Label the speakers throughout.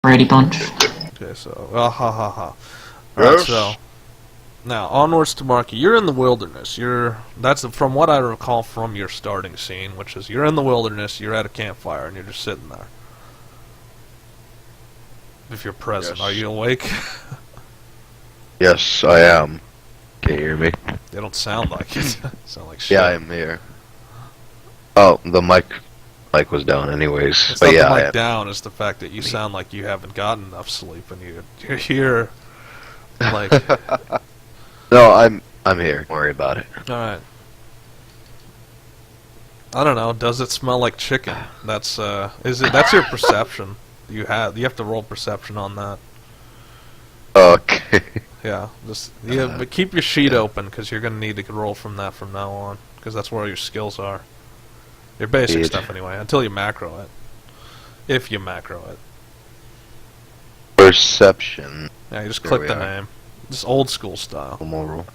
Speaker 1: Brady Bunch.
Speaker 2: Okay, so ha ha ha. Alright, so now onwards to Marki. You're in the wilderness. That's from what I recall from your starting scene, which is you're in the wilderness, you're at a campfire, and you're just sitting there. If you're present, are you awake?
Speaker 3: Yes, I am. Can you hear me?
Speaker 2: They don't sound like it. Sound like shit.
Speaker 3: Yeah, I'm here. Oh, the mic was down anyways.
Speaker 2: It's
Speaker 3: but
Speaker 2: not
Speaker 3: yeah,
Speaker 2: the mic down, it's the fact that you sound like you haven't gotten enough sleep and you're here like
Speaker 3: No, I'm here. Don't worry about it.
Speaker 2: Alright. I don't know, does it smell like chicken? That's that's your perception. You have to roll perception on that.
Speaker 3: Okay.
Speaker 2: Yeah, but keep your sheet open because you're gonna need to roll from that from now on because that's where your skills are. Your basic stuff anyway, until you macro it. If you macro it.
Speaker 3: Perception.
Speaker 2: Yeah, you just click the name. Just old school style.
Speaker 3: Roll.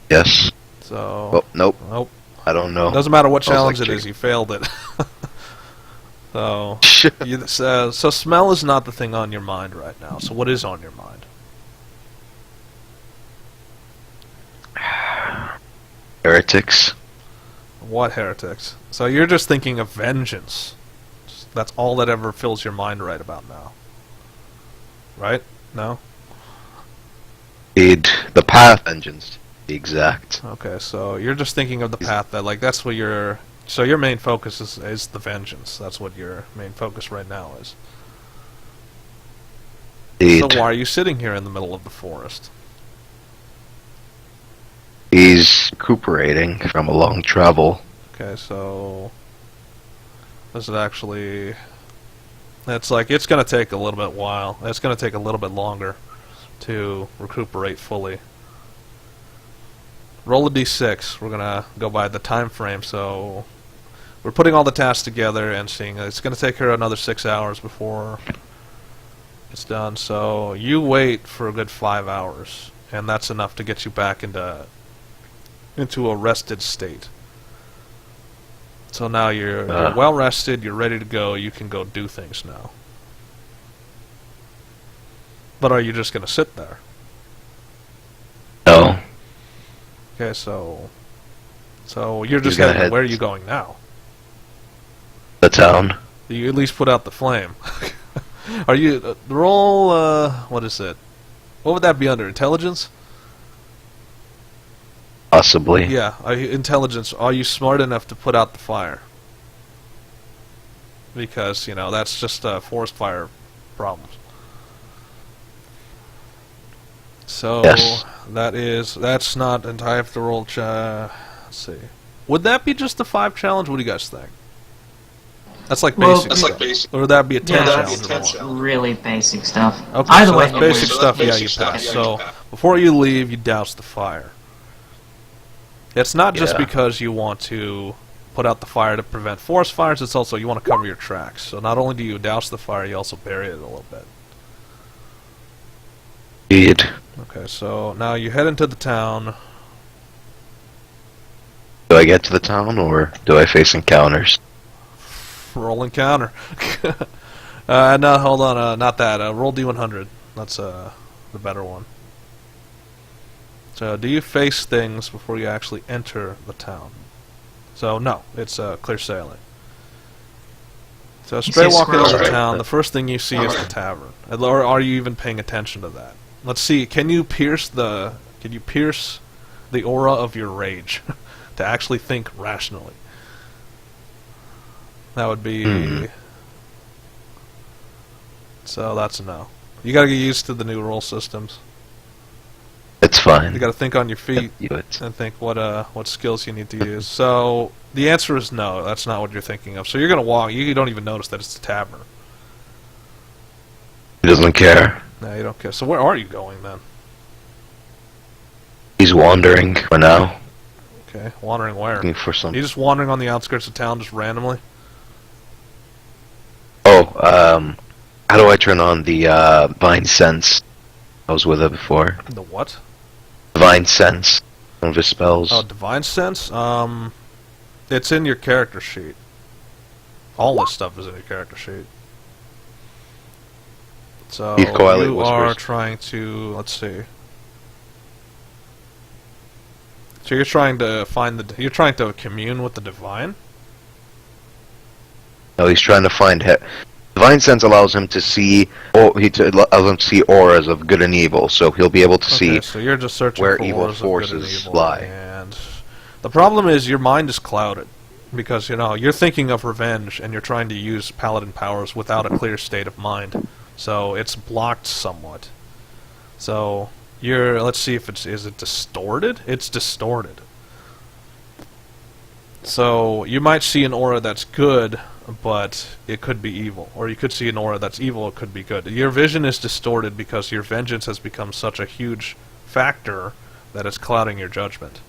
Speaker 3: Yes.
Speaker 2: So.
Speaker 3: Oh, nope.
Speaker 2: Nope.
Speaker 3: I don't know.
Speaker 2: Doesn't matter what challenge it is, you failed it. So. So smell is not the thing on your mind right now. So what is on your mind?
Speaker 3: Heretics.
Speaker 2: What heretics? So you're just thinking of vengeance. That's all that ever fills your mind right about now. Right? No?
Speaker 3: The path vengeance, to be exact.
Speaker 2: Okay, so you're just thinking of the path that, like, that's what your... So your main focus is the vengeance. That's what your main focus right now is. So why are you sitting here in the middle of the forest?
Speaker 3: He's recuperating from a long travel.
Speaker 2: Okay, so... Does it actually... It's like, it's going to take a little bit while. It's going to take a little bit longer to recuperate fully. Roll a d6. We're going to go by the time frame, so... We're putting all the tasks together and seeing... It's going to take her another 6 hours before it's done, so you wait for a good 5 hours, and that's enough to get you back into a rested state. So now you're well rested, you're ready to go, you can go do things now. But are you just going to sit there?
Speaker 3: No.
Speaker 2: Okay, so you're just heading, where are you going now?
Speaker 3: The town.
Speaker 2: You at least put out the flame. Are you, roll, what is it? What would that be under, intelligence?
Speaker 3: Possibly.
Speaker 2: Yeah, intelligence. Are you smart enough to put out the fire? Because, you know, that's just forest fire problems. So,
Speaker 3: yes.
Speaker 2: That's not, and I have to roll, let's see. Would that be just a 5 challenge? What do you guys think? That's like basic stuff. Or would that be a 10 challenge?
Speaker 1: Really basic stuff.
Speaker 2: Okay,
Speaker 1: Either
Speaker 2: so
Speaker 1: way,
Speaker 2: that's basic stuff, yeah, you pass. So, before you leave, you douse the fire. It's not just because you want to put out the fire to prevent forest fires, it's also you want to cover your tracks. So not only do you douse the fire, you also bury it a little bit.
Speaker 3: Indeed.
Speaker 2: Okay, so now you head into the town.
Speaker 3: Do I get to the town, or do I face encounters?
Speaker 2: Roll encounter. No, hold on, not that. Roll D100. That's the better one. So, do you face things before you actually enter the town? So, no, it's clear sailing. So, straight walking into the town, the first thing you see is the tavern. Or are you even paying attention to that? Let's see, can you pierce the aura of your rage to actually think rationally? That would be... So, that's a no. You gotta get used to the new roll systems.
Speaker 3: It's fine.
Speaker 2: You got to think on your feet and think what skills you need to use. So the answer is no. That's not what you're thinking of. So you're gonna walk. You don't even notice that it's a tavern.
Speaker 3: He doesn't care.
Speaker 2: No, you don't care. So where are you going then?
Speaker 3: He's wandering for now.
Speaker 2: Okay, wandering where?
Speaker 3: Looking for some.
Speaker 2: You just wandering on the outskirts of town, just randomly.
Speaker 3: Oh, how do I turn on the Divine Sense? I was with it before.
Speaker 2: The what?
Speaker 3: Divine Sense. One of his spells.
Speaker 2: Oh, Divine Sense? It's in your character sheet. All this stuff is in your character sheet. So
Speaker 3: Keith quietly
Speaker 2: you are
Speaker 3: whispers.
Speaker 2: trying to, let's see. So you're trying to find you're trying to commune with the divine?
Speaker 3: No, he's trying to find divine sense allows him to see, allows him to see auras of good and evil. So he'll be able to see
Speaker 2: Okay, so you're just searching
Speaker 3: where
Speaker 2: for
Speaker 3: evil
Speaker 2: auras of good and
Speaker 3: forces
Speaker 2: evil,
Speaker 3: lie.
Speaker 2: and the problem is your mind is clouded because you're thinking of revenge and you're trying to use paladin powers without a clear state of mind, so it's blocked somewhat. So let's see if is it distorted? It's distorted. So you might see an aura that's good, but it could be evil. Or you could see an aura that's evil, it could be good. Your vision is distorted because your vengeance has become such a huge factor that it's clouding your judgment.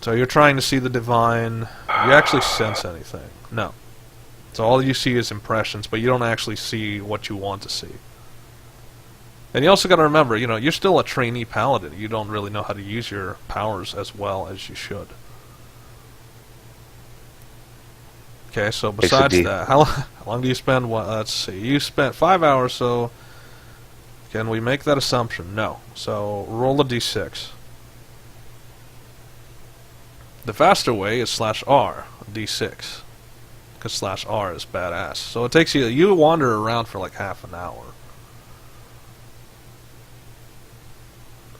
Speaker 2: So you're trying to see the divine. You actually sense anything? No. So all you see is impressions, but you don't actually see what you want to see. And you also got to remember, you're still a trainee paladin. You don't really know how to use your powers as well as you should. Okay, so besides that, how long do you spend? Let's see. You spent 5 hours, so can we make that assumption? No. So roll a d6. The faster way is /R, d6. Because /R is badass. So it takes you wander around for like half an hour.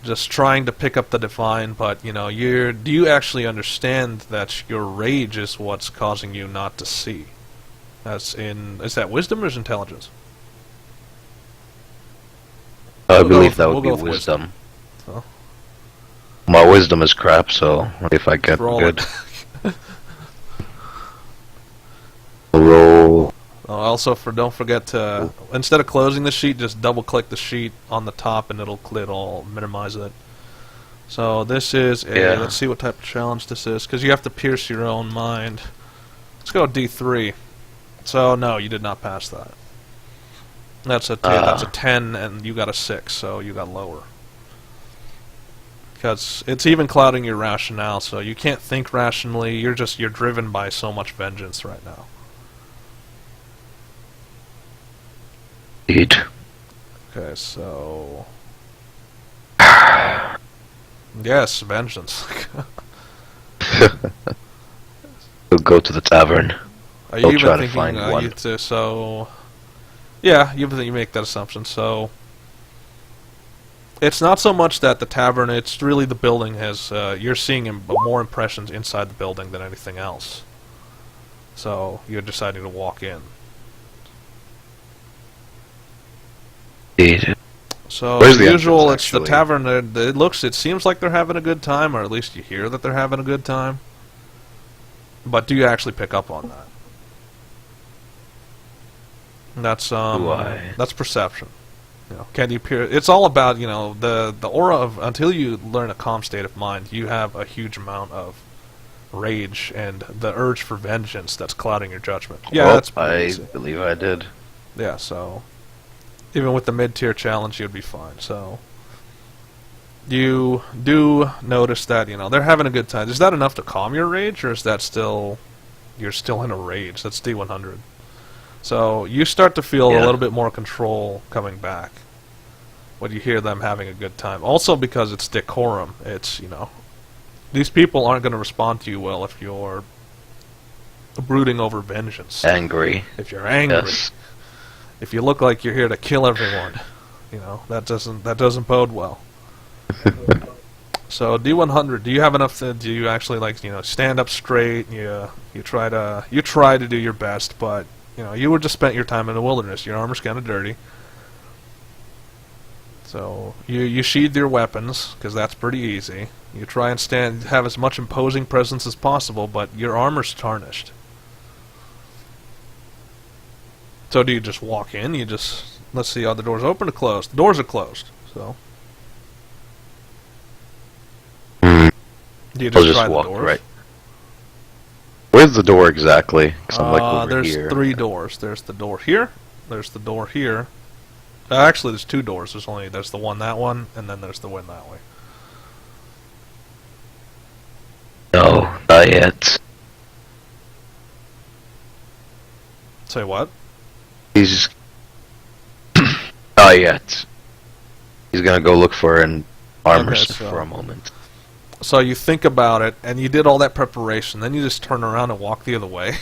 Speaker 2: Just trying to pick up the divine, but do you actually understand that your rage is what's causing you not to see? Is that wisdom or is intelligence?
Speaker 3: I believe that would be wisdom.
Speaker 2: Oh.
Speaker 3: My wisdom is crap, so if I get good. Roll.
Speaker 2: Also, don't forget to, instead of closing the sheet, just double-click the sheet on the top, and it'll minimize it. So this is let's see what type of challenge this is, because you have to pierce your own mind. Let's go D3. So no, you did not pass that. That's a 10, and you got a 6, so you got lower. Because it's even clouding your rationale, so you can't think rationally. You're driven by so much vengeance right now.
Speaker 3: Indeed.
Speaker 2: Okay, so yes, vengeance.
Speaker 3: We'll go to the tavern.
Speaker 2: Are you
Speaker 3: I'll
Speaker 2: even
Speaker 3: try to
Speaker 2: thinking?
Speaker 3: find one.
Speaker 2: Yeah, you make that assumption. So it's not so much that the tavern; it's really the building has. You're seeing more impressions inside the building than anything else. So you're deciding to walk in.
Speaker 3: Indeed.
Speaker 2: So
Speaker 3: Where's the
Speaker 2: usual,
Speaker 3: entrance,
Speaker 2: it's the tavern. It seems like they're having a good time, or at least you hear that they're having a good time. But do you actually pick up on that? That's perception. Can you it's all about the aura of, until you learn a calm state of mind, you have a huge amount of rage and the urge for vengeance that's clouding your judgment. Yeah,
Speaker 3: well,
Speaker 2: that's pretty easy.
Speaker 3: Believe I did.
Speaker 2: Yeah, so even with the mid-tier challenge, you'd be fine. So you do notice that they're having a good time. Is that enough to calm your rage, or is that you're still in a rage? That's D100. So you start to feel a little bit more control coming back when you hear them having a good time. Also because it's decorum. It's these people aren't going to respond to you well if you're brooding over vengeance.
Speaker 3: Angry.
Speaker 2: If you're angry.
Speaker 3: Yes.
Speaker 2: If you look like you're here to kill everyone, that doesn't bode well. So D100, do you have enough? Do you actually stand up straight? And you try to do your best, but you would just spent your time in the wilderness. Your armor's kind of dirty. So you sheathe your weapons because that's pretty easy. You try and have as much imposing presence as possible, but your armor's tarnished. So do you just walk in? Let's see, are the doors open or closed? The doors are closed, so. Do you just try the doors?
Speaker 3: Right. Where's the door exactly? 'Cause I'm over
Speaker 2: there's
Speaker 3: here.
Speaker 2: 3 doors. There's the door here. There's the door here. Actually, there's 2 doors. There's the one that one, and then there's the one that way.
Speaker 3: No, not yet.
Speaker 2: Say what?
Speaker 3: He's... Oh, yeah. He's gonna go look for an armor for a moment.
Speaker 2: So you think about it, and you did all that preparation, then you just turn around and walk the other way.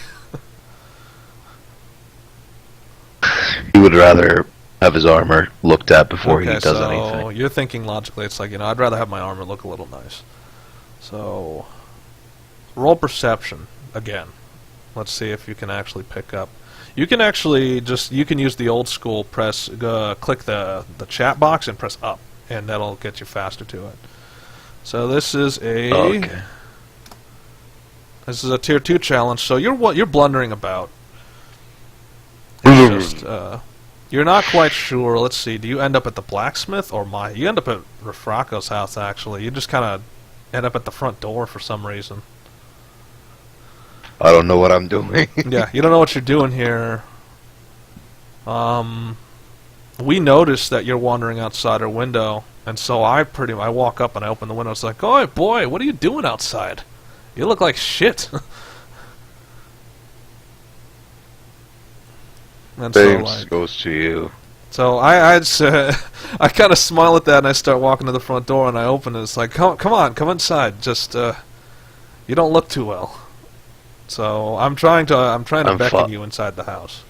Speaker 3: He would rather have his armor looked at before he does anything.
Speaker 2: So you're thinking logically, it's like, I'd rather have my armor look a little nice. So, roll perception, again. Let's see if you can actually pick up. You can actually you can use the old school click the chat box and press up, and that'll get you faster to it. So this is a this is a tier 2 challenge. So you're blundering about. It's just you're not quite sure. Let's see. Do you end up at the blacksmith or you end up at Rafraco's house? Actually, you just kind of end up at the front door for some reason.
Speaker 3: I don't know what I'm doing.
Speaker 2: Yeah, you don't know what you're doing here. We noticed that you're wandering outside our window, and so I walk up and I open the window. It's like, oh boy, what are you doing outside? You look like shit. And
Speaker 3: Thanks goes to you.
Speaker 2: So I kind of smile at that, and I start walking to the front door, and I open it. It's like, come on, come inside. Just you don't look too well. So I'm trying to beckon you inside the house.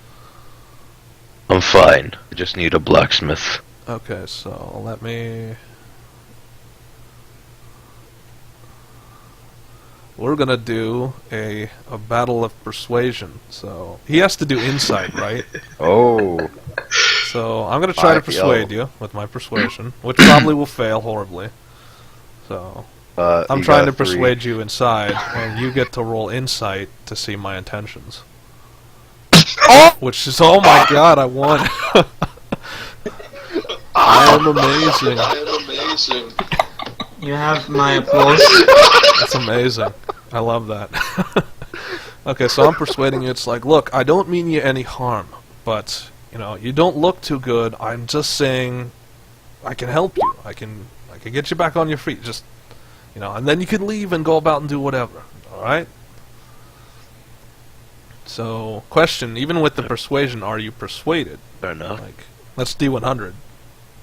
Speaker 3: I'm fine. I just need a blacksmith.
Speaker 2: Okay, so let me... We're gonna do a battle of persuasion. So he has to do insight, right?
Speaker 3: Oh.
Speaker 2: So I'm gonna try to persuade you with my persuasion, which probably will fail horribly. So I'm trying to persuade you inside, and you get to roll insight to see my intentions. Which is, oh my god, I won! I am amazing.
Speaker 1: You have my applause.
Speaker 2: That's amazing. I love that. Okay, so I'm persuading you. It's like, look, I don't mean you any harm, but you don't look too good. I'm just saying, I can help you. I can get you back on your feet. Just, and then you can leave and go about and do whatever. All right. So, question: even with the persuasion, are you persuaded?
Speaker 3: Fair enough.
Speaker 2: Like, let's D100.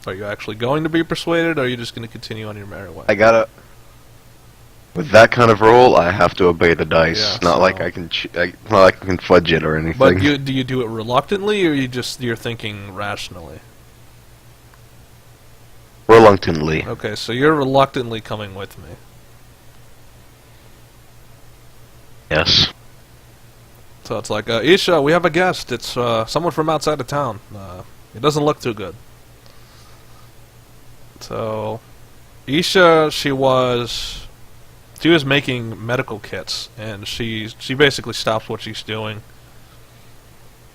Speaker 2: Are you actually going to be persuaded, or are you just going to continue on your merry way?
Speaker 3: I gotta... With that kind of roll, I have to obey the dice.
Speaker 2: Yeah,
Speaker 3: not like I can not like I can fudge it or anything.
Speaker 2: But do you do it reluctantly, or you're thinking rationally?
Speaker 3: Reluctantly.
Speaker 2: Okay, so you're reluctantly coming with me.
Speaker 3: Yes.
Speaker 2: So it's like, Isha, we have a guest. It's someone from outside of town. It doesn't look too good. So, Isha, she was making medical kits, and she basically stops what she's doing,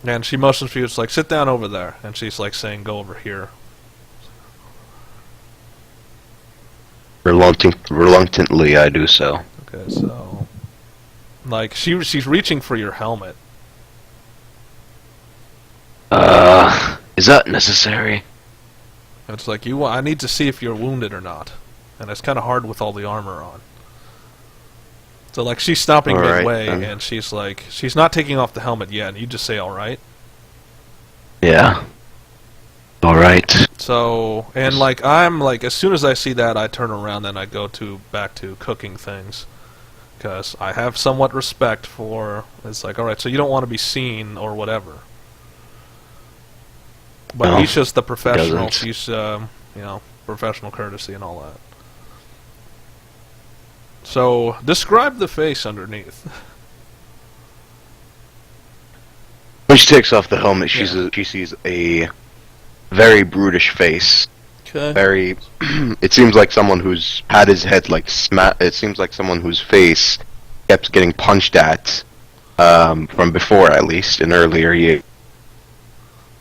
Speaker 2: and she motions for you. It's like, sit down over there, and she's like saying, go over here.
Speaker 3: Reluctantly, I do so.
Speaker 2: Okay, so like she's reaching for your helmet.
Speaker 3: Is that necessary?
Speaker 2: It's like, I need to see if you're wounded or not, and it's kind of hard with all the armor on. So like she's stopping midway, and she's like, she's not taking off the helmet yet, and you just say, all right.
Speaker 3: Yeah. All right.
Speaker 2: So, and like I'm like, as soon as I see that, I turn around and I go back to cooking things, because I have somewhat respect for. It's like, all right, so you don't want to be seen or whatever. But
Speaker 3: No,
Speaker 2: Isha's the professional.
Speaker 3: doesn't.
Speaker 2: She's professional courtesy and all that. So, describe the face underneath.
Speaker 3: When she takes off the helmet, she sees a very brutish face.
Speaker 2: Okay.
Speaker 3: Very. It seems like someone who's had his head like It seems like someone whose face kept getting punched at, from before, at least in earlier years.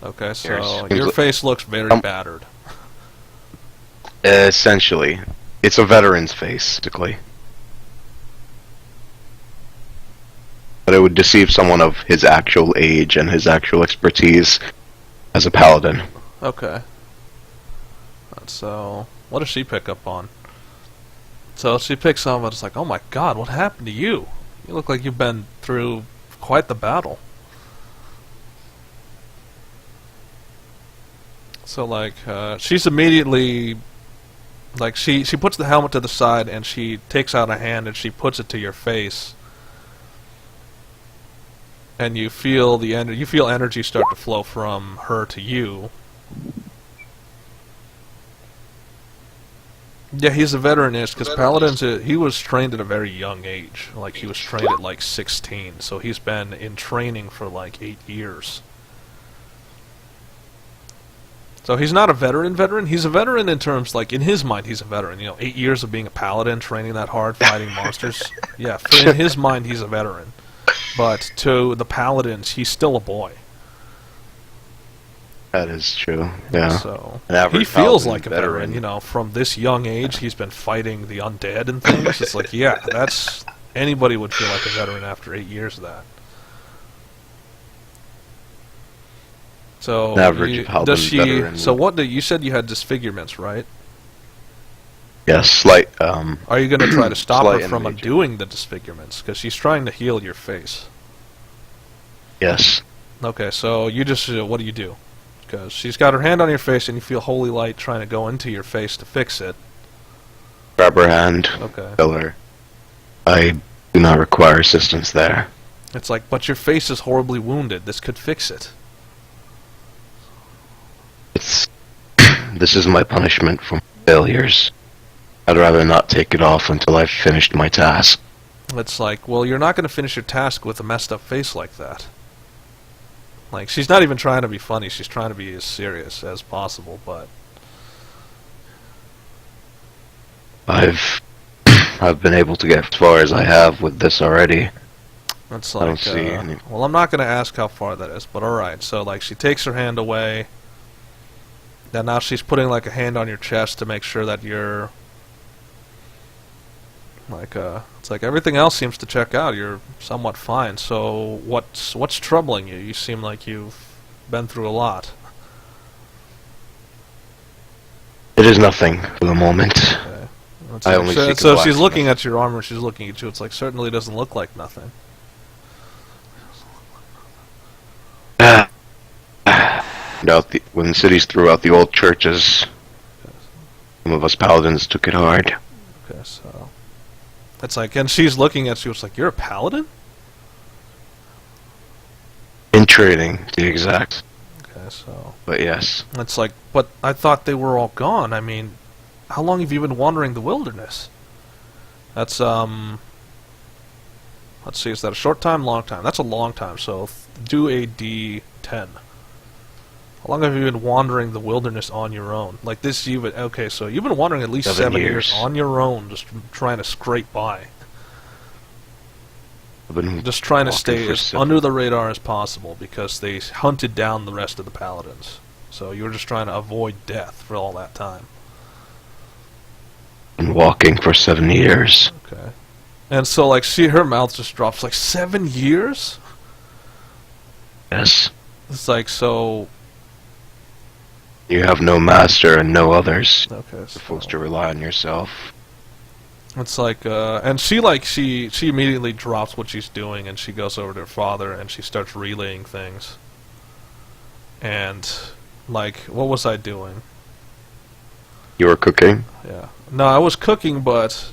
Speaker 2: Okay, so your face looks very battered.
Speaker 3: Essentially, it's a veteran's face, basically. But it would deceive someone of his actual age and his actual expertise as a paladin.
Speaker 2: Okay. So, what does she pick up on? So she picks up, and it's like, oh my god, what happened to you? You look like you've been through quite the battle. So like, she's immediately, like she puts the helmet to the side and she takes out a hand and she puts it to your face, and you feel energy start to flow from her to you. Yeah, he's a veteran-ish, because Paladin's, he was trained at a very young age. Like, he was trained at, like, 16, so he's been in training for, like, 8 years. So he's not a veteran. He's a veteran in terms, like, in his mind, he's a veteran. You know, 8 years of being a Paladin, training that hard, fighting monsters. Yeah, in his mind, he's a veteran. But to the Paladins, he's still a boy.
Speaker 3: That is true, yeah.
Speaker 2: So he feels like a veteran, you know, from this young age. He's been fighting the undead and things. It's like, yeah, that's anybody would feel like a veteran after 8 years of that. So does she? Veteran. So what? You said you had disfigurements, right?
Speaker 3: Yes, slight.
Speaker 2: Are you going to try to stop her from undoing the disfigurements? Because she's trying to heal your face.
Speaker 3: Yes.
Speaker 2: Okay, so you just what do you do? Because she's got her hand on your face and you feel holy light trying to go into your face to fix it.
Speaker 3: Grab her hand.
Speaker 2: Okay.
Speaker 3: Tell her, I do not require assistance there.
Speaker 2: It's like, but your face is horribly wounded. This could fix it.
Speaker 3: This is my punishment for failures. I'd rather not take it off until I've finished my task.
Speaker 2: It's like, well, you're not going to finish your task with a messed up face like that. Like, she's not even trying to be funny, she's trying to be as serious as possible, but...
Speaker 3: I've been able to get as far as I have with this already.
Speaker 2: It's like,
Speaker 3: I don't see any...
Speaker 2: Well, I'm not going to ask how far that is, but alright. So, like, she takes her hand away, and now she's putting, like, a hand on your chest to make sure that you're... Like, it's like everything else seems to check out. You're somewhat fine. So what's troubling you? You seem like you've been through a lot.
Speaker 3: It is nothing for the moment.
Speaker 2: Okay. I
Speaker 3: only
Speaker 2: so she's looking at your armor. She's looking at you. It's like certainly doesn't look like nothing.
Speaker 3: When cities threw out the old churches, some of us paladins took it hard.
Speaker 2: Okay, so. It's like, and she's looking at you, it's like, you're a paladin?
Speaker 3: In training, to be exact.
Speaker 2: Okay, so...
Speaker 3: But yes.
Speaker 2: It's like, but I thought they were all gone. I mean, how long have you been wandering the wilderness? That's, let's see, is that a short time, long time? That's a long time, so do a D10. How long have you been wandering the wilderness on your own? Like this, okay, so you've been wandering at least 7 years on your own, just trying to scrape by.
Speaker 3: I've been
Speaker 2: just trying to stay as under the radar as possible because they hunted down the rest of the paladins. So you were just trying to avoid death for all that time.
Speaker 3: Been walking for 7 years.
Speaker 2: Okay. And so, like, see, her mouth just drops, like, 7 years?
Speaker 3: Yes.
Speaker 2: It's like, so...
Speaker 3: You have no master and no others.
Speaker 2: Okay, so... You're
Speaker 3: supposed to rely on yourself.
Speaker 2: It's like, and she immediately drops what she's doing and she goes over to her father and she starts relaying things. And, like, what was I doing?
Speaker 3: You were cooking?
Speaker 2: Yeah. No, I was cooking, but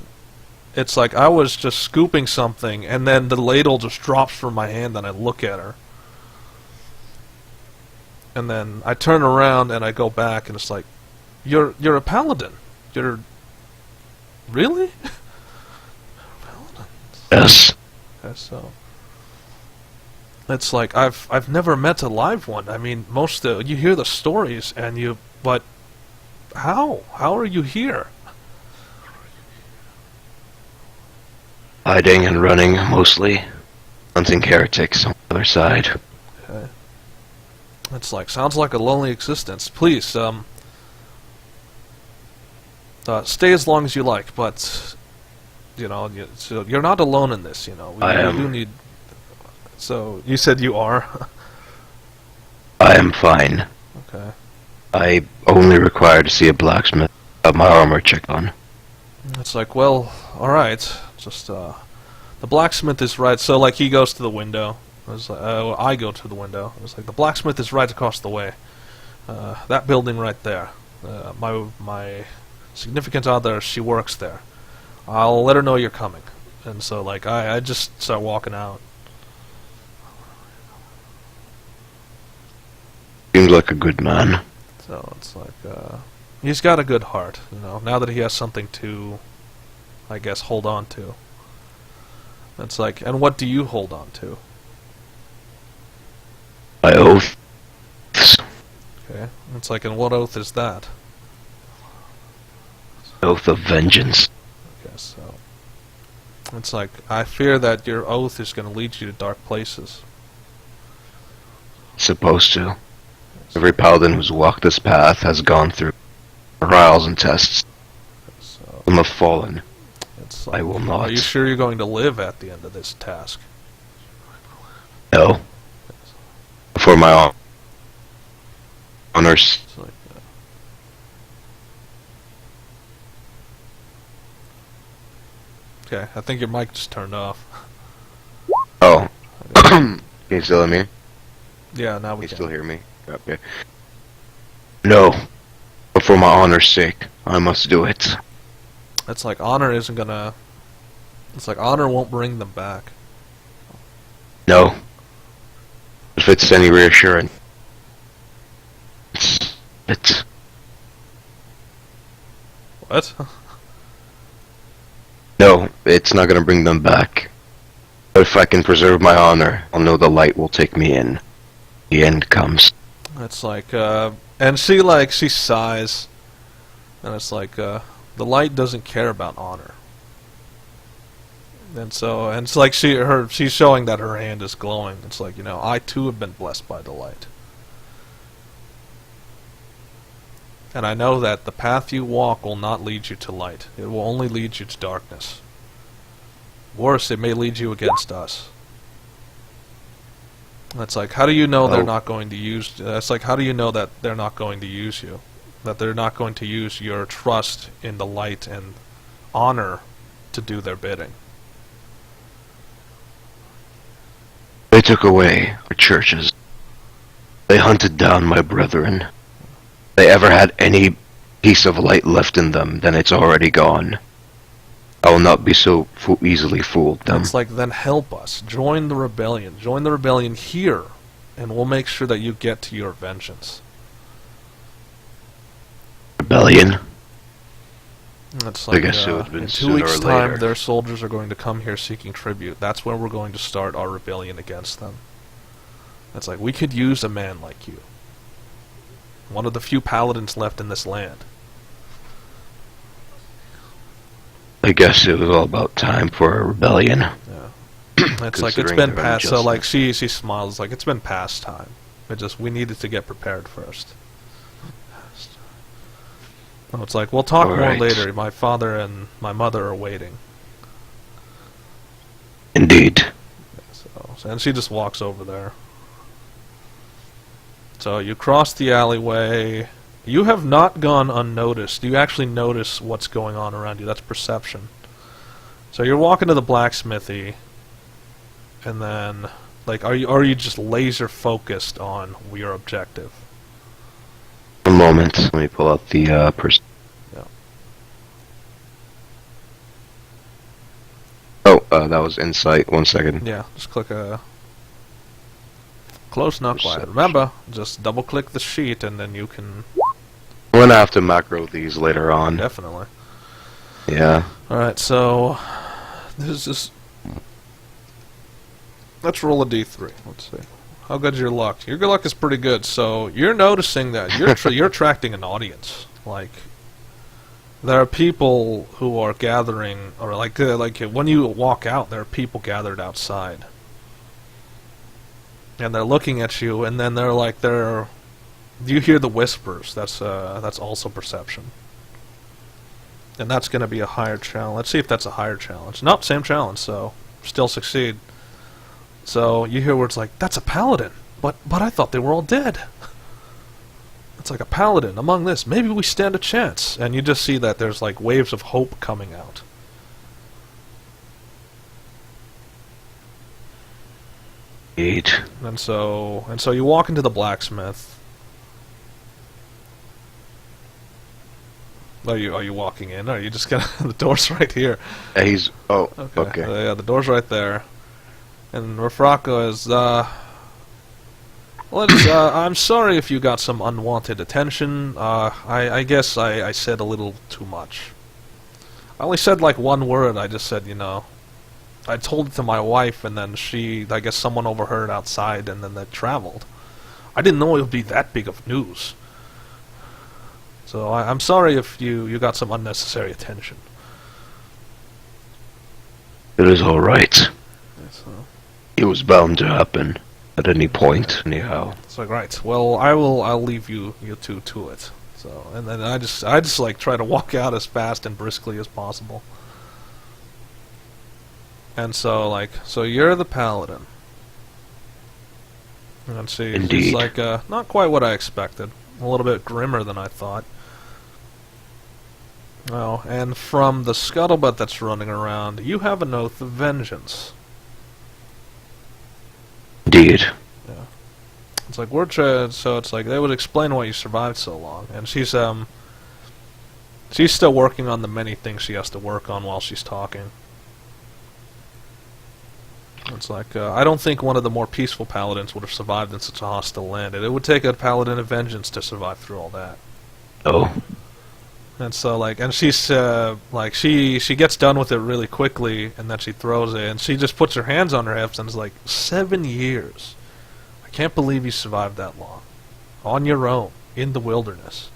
Speaker 2: it's like I was just scooping something and then the ladle just drops from my hand and I look at her. And then I turn around and I go back and it's like, you're a paladin. You're... Really?
Speaker 3: Yes.
Speaker 2: Okay, so... It's like, I've never met a live one. I mean, you hear the stories and but... How? How are you here?
Speaker 3: Hiding and running, mostly. Hunting heretics on the other side.
Speaker 2: Okay. It's like, sounds like a lonely existence. Please, stay as long as you like, but, you know, so you're not alone in this, you know. We do need... So, you said you are?
Speaker 3: I am fine.
Speaker 2: Okay.
Speaker 3: I only require to see a blacksmith. Have my armor checked on.
Speaker 2: It's like, well, alright. Just, the blacksmith is right. So, like, he goes to the window. It's like, I go to the window. It's like, the blacksmith is right across the way. that building right there. My significant other, she works there. I'll let her know you're coming. And so, like, I just start walking out.
Speaker 3: Seems like a good man.
Speaker 2: So it's like, he's got a good heart, you know, now that he has something to, I guess, hold on to. It's like, and what do you hold on to?
Speaker 3: My oath.
Speaker 2: Okay. It's like, and what oath is that?
Speaker 3: Oath of vengeance.
Speaker 2: Okay, so it's like, I fear that your oath is going to lead you to dark places.
Speaker 3: Supposed to. Every paladin who's walked this path has gone through trials and tests.
Speaker 2: So
Speaker 3: Some have fallen.
Speaker 2: it's like,
Speaker 3: I will not.
Speaker 2: are you sure you're going to live at the end of this task?
Speaker 3: No. For my honors.
Speaker 2: It's like, okay, I think your mic just turned off.
Speaker 3: Oh. Can you still hear me?
Speaker 2: Yeah, now we
Speaker 3: Can you
Speaker 2: can.
Speaker 3: still hear me? Okay. No. But for my honor's sake, I must do it.
Speaker 2: It's like honor isn't gonna. It's like honor won't bring them back.
Speaker 3: No. If it's any reassurance. It's
Speaker 2: What?
Speaker 3: no, it's not gonna bring them back. But if I can preserve my honor, I'll know the light will take me in. The end comes.
Speaker 2: It's like, and she sighs, and it's like, the light doesn't care about honor. And so, and it's like she's showing that her hand is glowing. It's like, you know, I too have been blessed by the light. And I know that the path you walk will not lead you to light. It will only lead you to darkness. Worse, it may lead you against us. It's like, how do you know they're not going to use... it's like, how do you know that they're not going to use you? That they're not going to use your trust in the light and honor to do their bidding?
Speaker 3: They took away our churches. They hunted down my brethren. If they ever had any piece of light left in them, then it's already gone. I will not be so easily fooled them.
Speaker 2: It's like, then help us. Join the rebellion. Join the rebellion here, and we'll make sure that you get to your vengeance.
Speaker 3: Rebellion?
Speaker 2: It's like,
Speaker 3: I guess it would have been
Speaker 2: in 2
Speaker 3: sooner
Speaker 2: weeks'
Speaker 3: or
Speaker 2: time,
Speaker 3: later.
Speaker 2: their soldiers are going to come here seeking tribute. That's where we're going to start our rebellion against them. It's like, we could use a man like you. One of the few paladins left in this land.
Speaker 3: I guess it was all about time for a rebellion.
Speaker 2: Yeah. It's like, it's
Speaker 3: Considering
Speaker 2: been
Speaker 3: their
Speaker 2: past, so like,
Speaker 3: injustice.
Speaker 2: she smiles, like, it's been past time. We needed to get prepared first. Oh, it's like, we'll talk more
Speaker 3: Alright.
Speaker 2: later. My father and my mother are waiting.
Speaker 3: Indeed.
Speaker 2: So, and she just walks over there. So you cross the alleyway. You have not gone unnoticed. You actually notice what's going on around you. That's perception. So you're walking to the blacksmithy, and then, like, are you just laser focused on your objective?
Speaker 3: A moment. Let me pull out the person.
Speaker 2: Yeah.
Speaker 3: Oh, that was insight. 1 second.
Speaker 2: Yeah, just click a... Close, not quiet.
Speaker 3: Perception.
Speaker 2: Remember, just double-click the sheet, and then you can...
Speaker 3: I'm gonna have to macro these later on.
Speaker 2: Definitely.
Speaker 3: Yeah.
Speaker 2: Alright, so... This is just... Let's roll a d3. Let's see. How good's your luck? Your good luck is pretty good, so you're noticing that you're attracting an audience. Like, there are people who are gathering, or like when you walk out, there are people gathered outside. And they're looking at you, and then they're like, you hear the whispers. That's also perception. And that's going to be a higher challenge. Let's see if that's a higher challenge. Nope, same challenge, so still succeed. So you hear words like, that's a paladin, but I thought they were all dead. It's like a paladin among this. Maybe we stand a chance. And you just see that there's like waves of hope coming out.
Speaker 3: Eight.
Speaker 2: And so you walk into the blacksmith, Are you walking in? Or are you just gonna... the door's right here.
Speaker 3: He's... Oh,
Speaker 2: Okay.
Speaker 3: okay.
Speaker 2: Yeah, the door's right there. And Rafrako is, I'm sorry if you got some unwanted attention. I guess I said a little too much. I only said like one word. I just said, I told it to my wife, and then I guess someone overheard outside, and then they traveled. I didn't know it would be that big of news. So I'm sorry if you got some unnecessary attention.
Speaker 3: It is alright.
Speaker 2: Yeah, so.
Speaker 3: It was bound to happen at any point, anyhow.
Speaker 2: It's like, right. Well, I'll leave you two to it. So, and then I just like try to walk out as fast and briskly as possible. And so you're the paladin. And
Speaker 3: Indeed.
Speaker 2: she's like, not quite what I expected. A little bit grimmer than I thought. Oh, and from the scuttlebutt that's running around, you have an oath of vengeance.
Speaker 3: Indeed.
Speaker 2: Yeah. It's like so it's like they would explain why you survived so long, and she's still working on the many things she has to work on while she's talking. It's like I don't think one of the more peaceful paladins would have survived in such a hostile land. It would take a paladin of vengeance to survive through all that.
Speaker 3: Oh.
Speaker 2: And so and she's she gets done with it really quickly, and then she throws it, and she just puts her hands on her hips and is like, 7 years. I can't believe you survived that long. On your own, in the wilderness.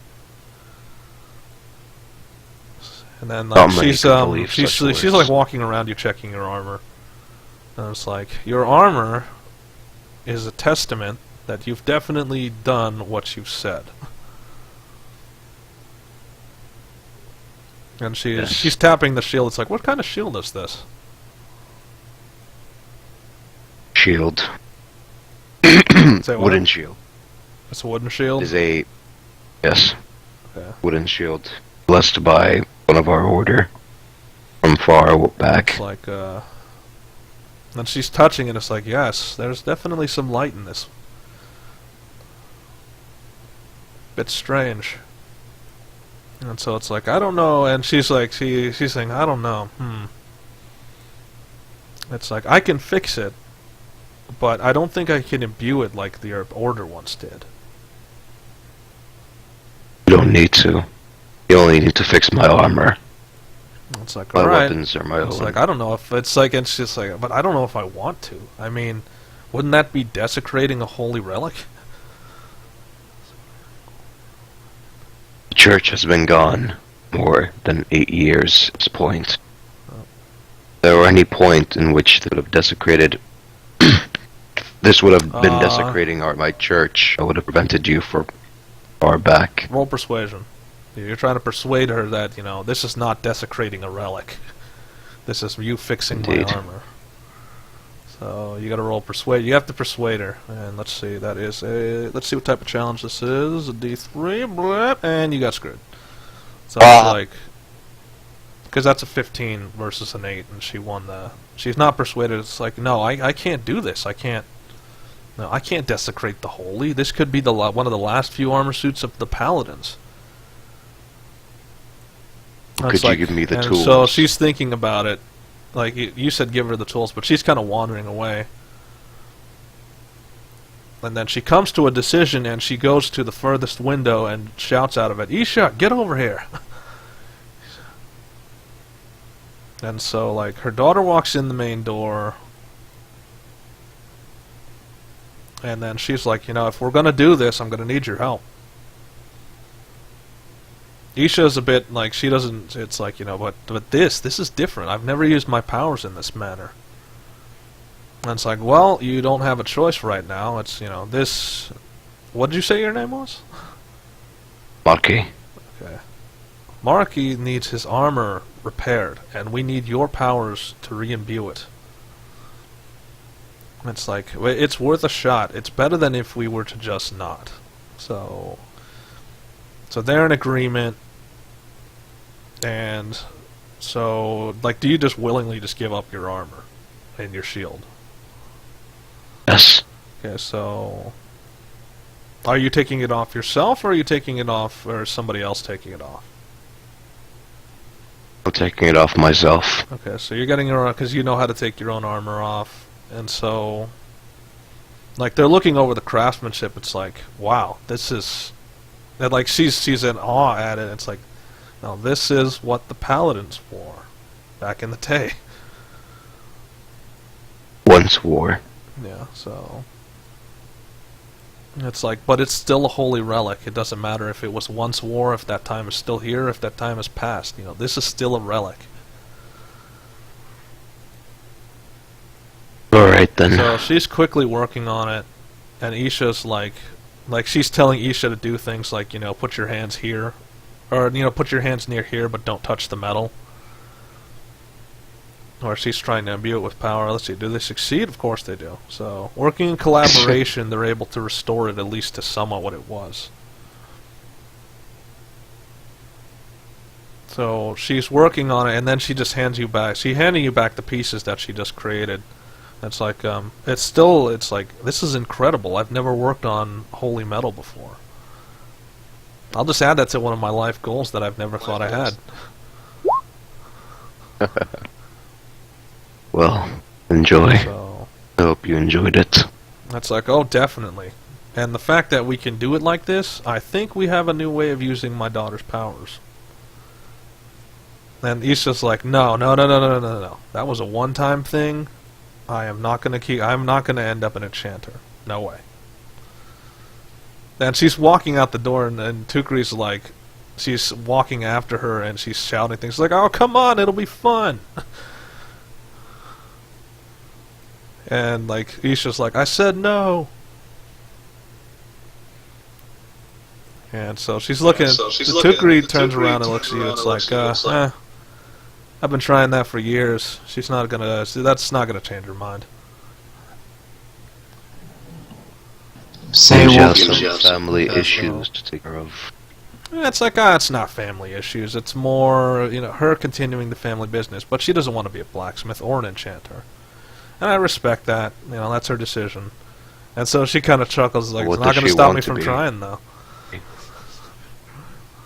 Speaker 2: And then she's like walking around you checking your armor. And it's like, your armor is a testament that you've definitely done what you've said. And she's tapping the shield. It's like, what kind of shield is this?
Speaker 3: Shield.
Speaker 2: Say what?
Speaker 3: Wooden shield.
Speaker 2: It's a wooden shield?
Speaker 3: It is a... Yes.
Speaker 2: Okay.
Speaker 3: Wooden shield. Blessed by one of our order. From far back.
Speaker 2: It's like, and she's touching it. It's like, yes, there's definitely some light in this. Bit strange. And so it's like, I don't know, and she's like, she's saying, I don't know, It's like, I can fix it, but I don't think I can imbue it like the Order once did.
Speaker 3: You don't need to. You only need to fix my armor.
Speaker 2: It's like,
Speaker 3: My
Speaker 2: alright.
Speaker 3: weapons are my own.
Speaker 2: It's like, I don't know if, it's like, and she's like, but I don't know if I want to. I mean, wouldn't that be desecrating a holy relic?
Speaker 3: The church has been gone more than 8 years at this point. If there were any point in which they would have desecrated... this would have been desecrating my church. I would have prevented you from far back.
Speaker 2: Roll persuasion. You're trying to persuade her that, this is not desecrating a relic. This is you fixing
Speaker 3: Indeed.
Speaker 2: my armor. So you got to roll persuade. You have to persuade her, and let's see. That is a. Let's see what type of challenge this is. A D3, blah, and you got screwed. So it's like, because that's a 15 versus an 8, and she won the. She's not persuaded. It's like, no, I can't do this. I can't. No, I can't desecrate the holy. This could be one of the last few armor suits of the paladins.
Speaker 3: Could you give me the tools?
Speaker 2: So she's thinking about it. Like, you said give her the tools, but she's kind of wandering away. And then she comes to a decision, and she goes to the furthest window and shouts out of it, Isha, get over here! And so, her daughter walks in the main door, and then she's like, if we're going to do this, I'm going to need your help. Isha's a bit she doesn't, it's like, but this is different. I've never used my powers in this manner. And it's like, well, you don't have a choice right now. It's, this, what did you say your name was?
Speaker 3: Marki.
Speaker 2: Okay. Marki needs his armor repaired, and we need your powers to re-imbue it. It's like, it's worth a shot. It's better than if we were to just not. So they're in agreement, and so, do you just willingly just give up your armor and your shield?
Speaker 3: Yes.
Speaker 2: Okay, so, are you taking it off yourself, or are you taking it off, or is somebody else taking it off?
Speaker 3: I'm taking it off myself.
Speaker 2: Okay, so you're getting your own, because you know how to take your own armor off, and so, like, they're looking over the craftsmanship. It's like, wow, this is, and like she's in awe at it. It's like, now this is what the paladins wore back in the day.
Speaker 3: Once war.
Speaker 2: Yeah, so it's like, but it's still a holy relic. It doesn't matter if it was once war, if that time is still here, if that time is past. You know, this is still a relic.
Speaker 3: Alright then.
Speaker 2: So she's quickly working on it, and Isha's like she's telling Isha to do things like, you know, put your hands here, or, you know, put your hands near here, but don't touch the metal. Or she's trying to imbue it with power. Let's see, do they succeed? Of course they do. So, working in collaboration, they're able to restore it at least to somewhat what it was. So, she's working on it, and then she just hands you back. She's handing you back the pieces that she just created. It's like, it's like, this is incredible. I've never worked on holy metal before. I'll just add that to one of my life goals that I've never thought I had.
Speaker 3: Well, enjoy.
Speaker 2: So,
Speaker 3: I hope you enjoyed it.
Speaker 2: that's like, oh, definitely. And the fact that we can do it like this, I think we have a new way of using my daughter's powers. And Isha's like, no. That was a one-time thing. I'm not gonna end up an enchanter. No way. And she's walking out the door, and Tukri's like, she's walking after her, and she's shouting things like, oh, come on, it'll be fun. And, like, Isha's like, I said no. And so she's looking, Tukri turns around and looks at you, it's like, I've been trying that for years. That's not gonna change her mind.
Speaker 1: Say
Speaker 3: She
Speaker 1: what?
Speaker 3: has some family issues to take care of.
Speaker 2: It's like, it's not family issues. It's more, you know, her continuing the family business. But she doesn't want to be a blacksmith or an enchanter. And I respect that. You know, that's her decision. And so she kind of chuckles, like,
Speaker 3: What
Speaker 2: it's not
Speaker 3: does
Speaker 2: going to
Speaker 3: she
Speaker 2: stop
Speaker 3: want
Speaker 2: me
Speaker 3: to
Speaker 2: from
Speaker 3: be?
Speaker 2: trying, though.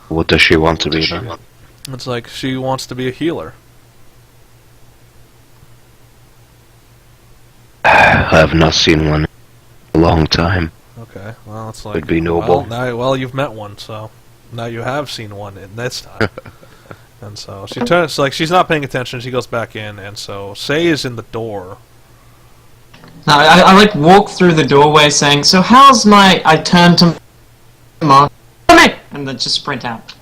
Speaker 3: What does she want to be then?
Speaker 2: It's like, she wants to be a healer.
Speaker 3: I have not seen one in a long time.
Speaker 2: Okay, well, it's like,
Speaker 3: Would be noble.
Speaker 2: Well, you've met one, so now you have seen one in this time. And so she turns, like, she's not paying attention. She goes back in, and so Sei is in the door.
Speaker 1: No, I like walk through the doorway saying, so how's my... I turn to Mark, and then just sprint out.